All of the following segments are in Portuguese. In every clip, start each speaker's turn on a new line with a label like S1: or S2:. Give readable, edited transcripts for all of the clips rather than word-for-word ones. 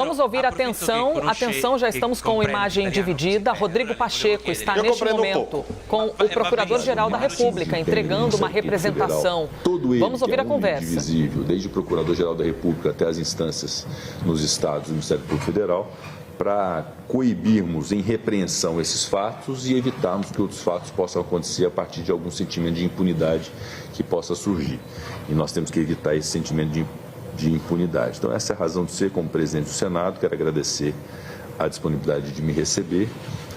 S1: Vamos ouvir, atenção, já estamos com imagem dividida. Rodrigo Pacheco está neste momento com o Procurador-Geral da República, entregando uma representação. Vamos ouvir a conversa.
S2: Indivisível, desde o Procurador-Geral da República até as instâncias nos estados do Ministério Público Federal, para coibirmos em repreensão esses fatos e evitarmos que outros fatos possam acontecer a partir de algum sentimento de impunidade que possa surgir. E nós temos que evitar esse sentimento de impunidade. Então, essa é a razão de ser como presidente do Senado. Quero agradecer a disponibilidade de me receber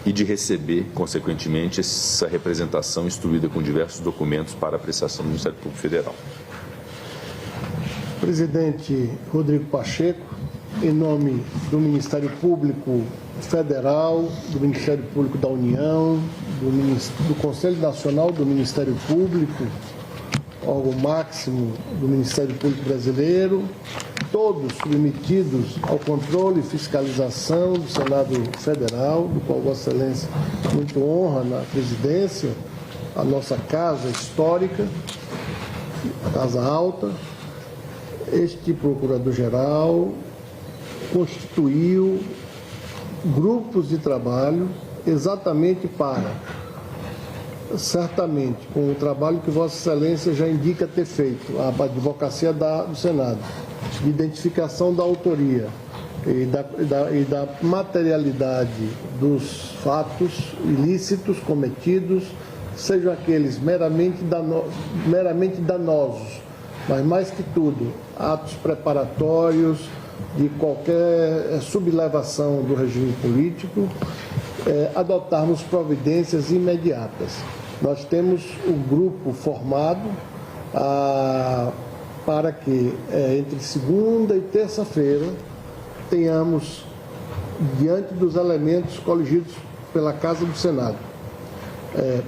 S2: e de receber, consequentemente, essa representação instruída com diversos documentos para apreciação do Ministério Público Federal.
S3: Presidente Rodrigo Pacheco, em nome do Ministério Público Federal, do Ministério Público da União, do Conselho Nacional do Ministério Público, órgão máximo do Ministério Público Brasileiro, todos submetidos ao controle e fiscalização do Senado Federal, do qual Vossa Excelência muito honra na presidência, a nossa casa histórica, a Casa Alta. Este Procurador-Geral constituiu grupos de trabalho exatamente para, certamente, com o trabalho que Vossa Excelência já indica ter feito, a advocacia do Senado, de identificação da autoria e da materialidade dos fatos ilícitos cometidos, sejam aqueles meramente danosos, mas mais que tudo, atos preparatórios de qualquer sublevação do regime político, adotarmos providências imediatas. Nós temos um grupo formado para que entre segunda e terça-feira tenhamos, diante dos elementos coligidos pela Casa do Senado,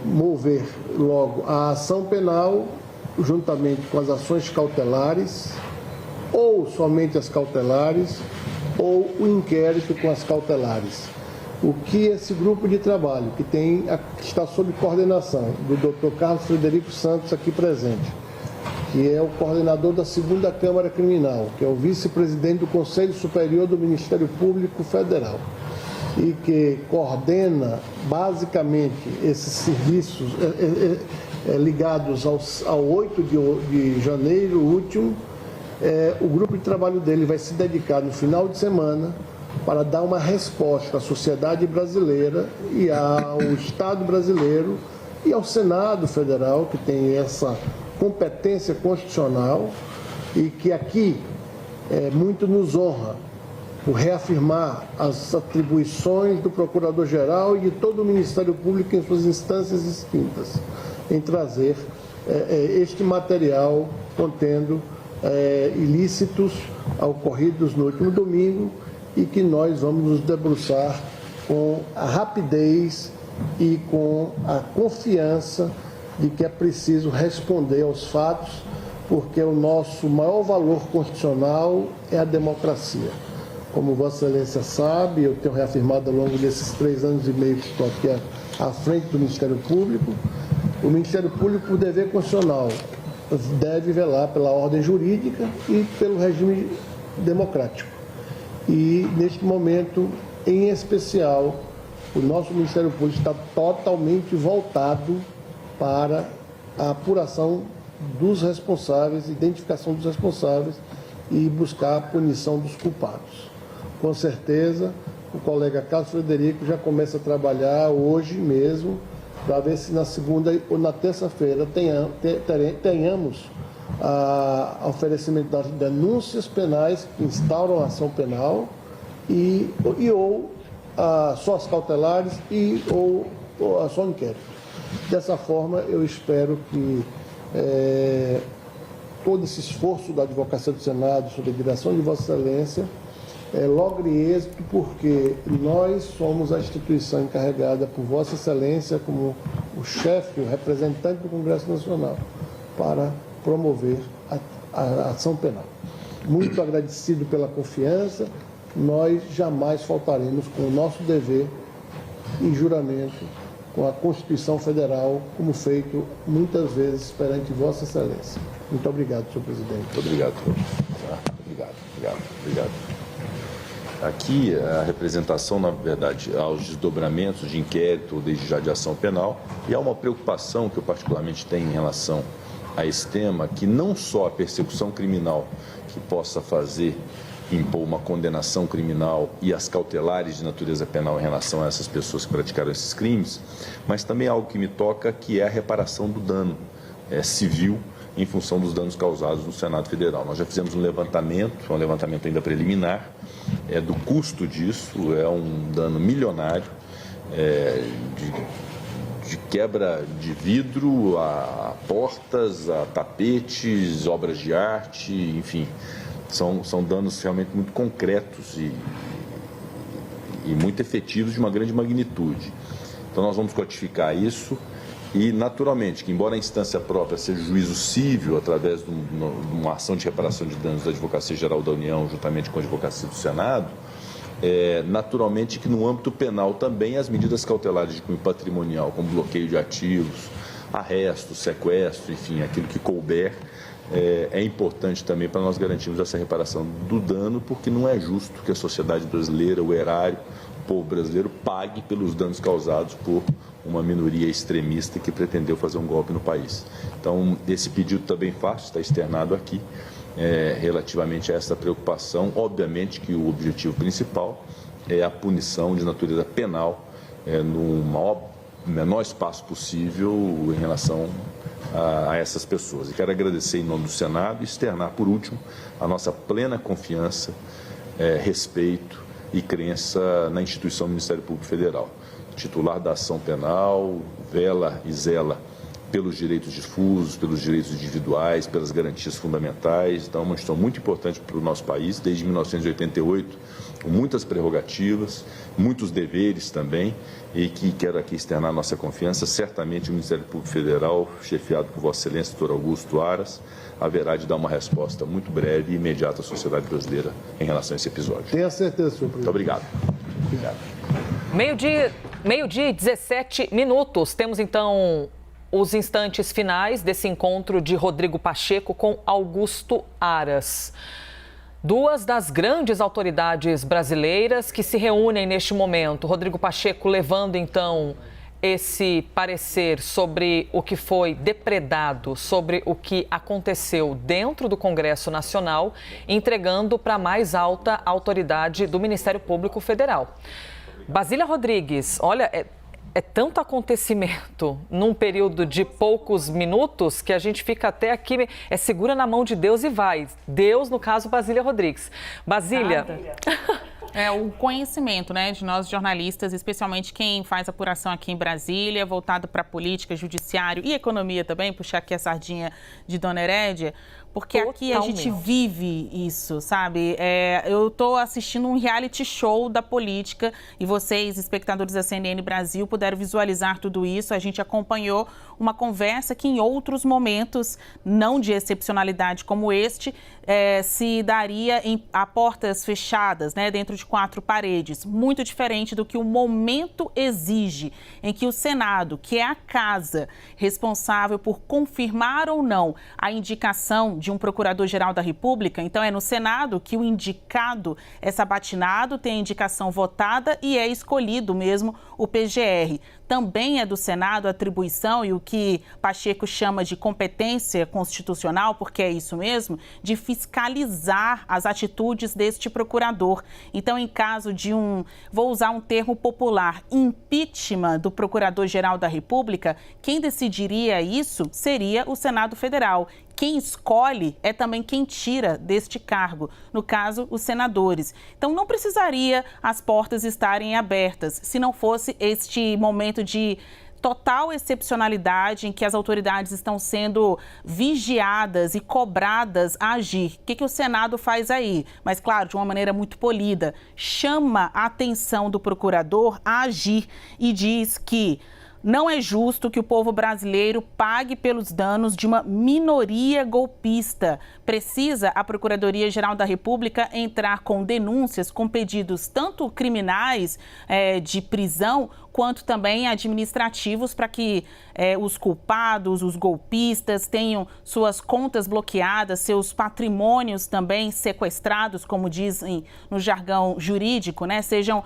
S3: mover logo a ação penal juntamente com as ações cautelares, ou somente as cautelares, ou o inquérito com as cautelares. O que esse grupo de trabalho, que está sob coordenação do Dr. Carlos Frederico Santos, aqui presente, que é o coordenador da 2ª Câmara Criminal, que é o vice-presidente do Conselho Superior do Ministério Público Federal, e que coordena basicamente esses serviços ligados ao 8 de janeiro último. O grupo de trabalho dele vai se dedicar no final de semana para dar uma resposta à sociedade brasileira e ao Estado brasileiro e ao Senado Federal, que tem essa competência constitucional e que aqui muito nos honra por reafirmar as atribuições do Procurador-Geral e de todo o Ministério Público em suas instâncias distintas, em trazer este material contendo ilícitos ocorridos no último domingo e que nós vamos nos debruçar com a rapidez e com a confiança de que é preciso responder aos fatos, porque o nosso maior valor constitucional é a democracia. Como Vossa Excelência sabe, eu tenho reafirmado ao longo desses 3 anos e meio que estou aqui à frente do Ministério Público, o Ministério Público, por dever constitucional, deve velar pela ordem jurídica e pelo regime democrático. E, neste momento, em especial, o nosso Ministério Público está totalmente voltado para a apuração dos responsáveis, identificação dos responsáveis e buscar a punição dos culpados. Com certeza, o colega Carlos Frederico já começa a trabalhar hoje mesmo para ver se na segunda ou na terça-feira tenhamos oferecimento das denúncias penais que instauram a ação penal ou só as cautelares ou só o inquérito. Dessa forma, eu espero que todo esse esforço da Advocacia do Senado, sob a direção de Vossa Excelência, logre êxito, porque nós somos a instituição encarregada por Vossa Excelência como o chefe, o representante do Congresso Nacional, para promover a ação penal. Muito agradecido pela confiança, nós jamais faltaremos com o nosso dever e juramento com a Constituição Federal, como feito muitas vezes perante Vossa Excelência. Muito obrigado, senhor presidente.
S2: Obrigado, senhor. Obrigado. aqui a representação, na verdade, aos desdobramentos de inquérito ou desde já de ação penal, e há uma preocupação que eu particularmente tenho em relação a esse tema, que não só a persecução criminal que possa impor uma condenação criminal e as cautelares de natureza penal em relação a essas pessoas que praticaram esses crimes, mas também algo que me toca, que é a reparação do dano civil em função dos danos causados no Senado Federal. Nós já fizemos um levantamento ainda preliminar, do custo disso, é um dano milionário, de quebra de vidro a portas, a tapetes, obras de arte, enfim, são danos realmente muito concretos e muito efetivos de uma grande magnitude. Então nós vamos codificar isso. E, naturalmente, que embora a instância própria seja juízo cível, através de uma ação de reparação de danos da Advocacia Geral da União, juntamente com a Advocacia do Senado, naturalmente que no âmbito penal também as medidas cautelares de cunho patrimonial, como bloqueio de ativos, arresto, sequestro, enfim, aquilo que couber, é importante também para nós garantirmos essa reparação do dano, porque não é justo que a sociedade brasileira, o erário, o povo brasileiro, pague pelos danos causados por uma minoria extremista que pretendeu fazer um golpe no país. Então, esse pedido também faço, está externado aqui, relativamente a essa preocupação. Obviamente que o objetivo principal é a punição de natureza penal no menor espaço possível em relação a essas pessoas. E quero agradecer em nome do Senado e externar, por último, a nossa plena confiança, respeito e crença na instituição Ministério Público Federal. Titular da ação penal, vela e zela pelos direitos difusos, pelos direitos individuais, pelas garantias fundamentais. Então, é uma instituição muito importante para o nosso país, desde 1988, com muitas prerrogativas, muitos deveres também, e que quero aqui externar nossa confiança. Certamente o Ministério Público Federal, chefiado por Vossa Excelência, doutor Augusto Aras, haverá de dar uma resposta muito breve e imediata à sociedade brasileira em relação a esse episódio.
S3: Tenha certeza, senhor presidente.
S2: Muito obrigado.
S1: Meio-dia e 17 minutos. Temos, então, os instantes finais desse encontro de Rodrigo Pacheco com Augusto Aras. Duas das grandes autoridades brasileiras que se reúnem neste momento. Rodrigo Pacheco levando, então, esse parecer sobre o que foi depredado, sobre o que aconteceu dentro do Congresso Nacional, entregando para a mais alta autoridade do Ministério Público Federal. Basília Rodrigues, olha, é tanto acontecimento num período de poucos minutos que a gente fica até aqui, segura na mão de Deus e vai. Deus, no caso, Basília Rodrigues. Basília...
S4: O conhecimento, né, de nós jornalistas, especialmente quem faz apuração aqui em Brasília, voltado para política, judiciário e economia também, puxar aqui a sardinha de Dona Herédia, porque aqui a gente vive isso, sabe? Eu estou assistindo um reality show da política e vocês, espectadores da CNN Brasil, puderam visualizar tudo isso. A gente acompanhou uma conversa que em outros momentos, não de excepcionalidade como este, se daria a portas fechadas, né, dentro de 4 paredes. Muito diferente do que o momento exige, em que o Senado, que é a casa responsável por confirmar ou não a indicação de um procurador-geral da República, então é no Senado que o indicado é sabatinado, tem a indicação votada e é escolhido mesmo o PGR. Também é do Senado a atribuição e o que Pacheco chama de competência constitucional, porque é isso mesmo, de fiscalizar as atitudes deste procurador. Então, em caso de vou usar um termo popular, impeachment do Procurador-Geral da República, quem decidiria isso seria o Senado Federal. Quem escolhe é também quem tira deste cargo, no caso, os senadores. Então, não precisaria as portas estarem abertas se não fosse este momento de total excepcionalidade em que as autoridades estão sendo vigiadas e cobradas a agir. O que o Senado faz aí? Mas, claro, de uma maneira muito polida, chama a atenção do procurador a agir e diz que Não é justo que o povo brasileiro pague pelos danos de uma minoria golpista. Precisa a Procuradoria-Geral da República entrar com denúncias, com pedidos tanto criminais de prisão, quanto também administrativos, para que os culpados, os golpistas, tenham suas contas bloqueadas, seus patrimônios também sequestrados, como dizem no jargão jurídico, né? Sejam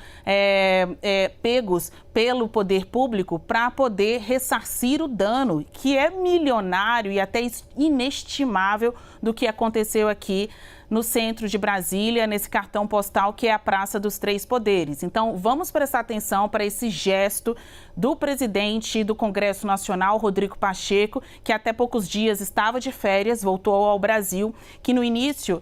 S4: pegos pelo poder público para poder ressarcir o dano, que é milionário e até inestimável do que aconteceu aqui no centro de Brasília, nesse cartão postal que é a Praça dos Três Poderes. Então, vamos prestar atenção para esse gesto do presidente do Congresso Nacional, Rodrigo Pacheco, que até poucos dias estava de férias, voltou ao Brasil, que no início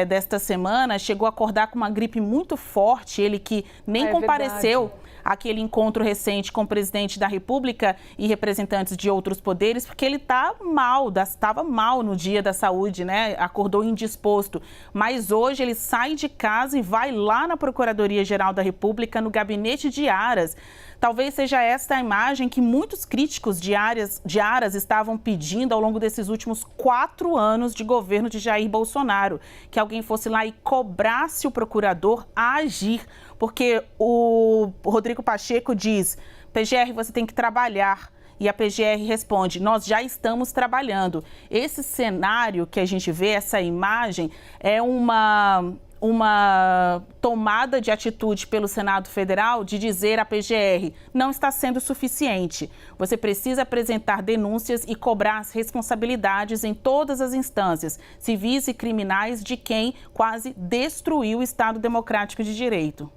S4: desta semana chegou a acordar com uma gripe muito forte, ele que nem compareceu àquele encontro recente com o presidente da República e representantes de outros poderes, porque ele estava mal no dia da saúde, né? Acordou indisposto. Mas hoje ele sai de casa e vai lá na Procuradoria-Geral da República, no gabinete de Aras. Talvez seja esta a imagem que muitos críticos de Aras estavam pedindo ao longo desses últimos 4 anos de governo de Jair Bolsonaro, que alguém fosse lá e cobrasse o procurador a agir, porque o Rodrigo Pacheco diz: PGR, você tem que trabalhar. E a PGR responde: nós já estamos trabalhando. Esse cenário que a gente vê, essa imagem, é uma tomada de atitude pelo Senado Federal de dizer à PGR: não está sendo suficiente. Você precisa apresentar denúncias e cobrar as responsabilidades em todas as instâncias, civis e criminais, de quem quase destruiu o Estado Democrático de Direito.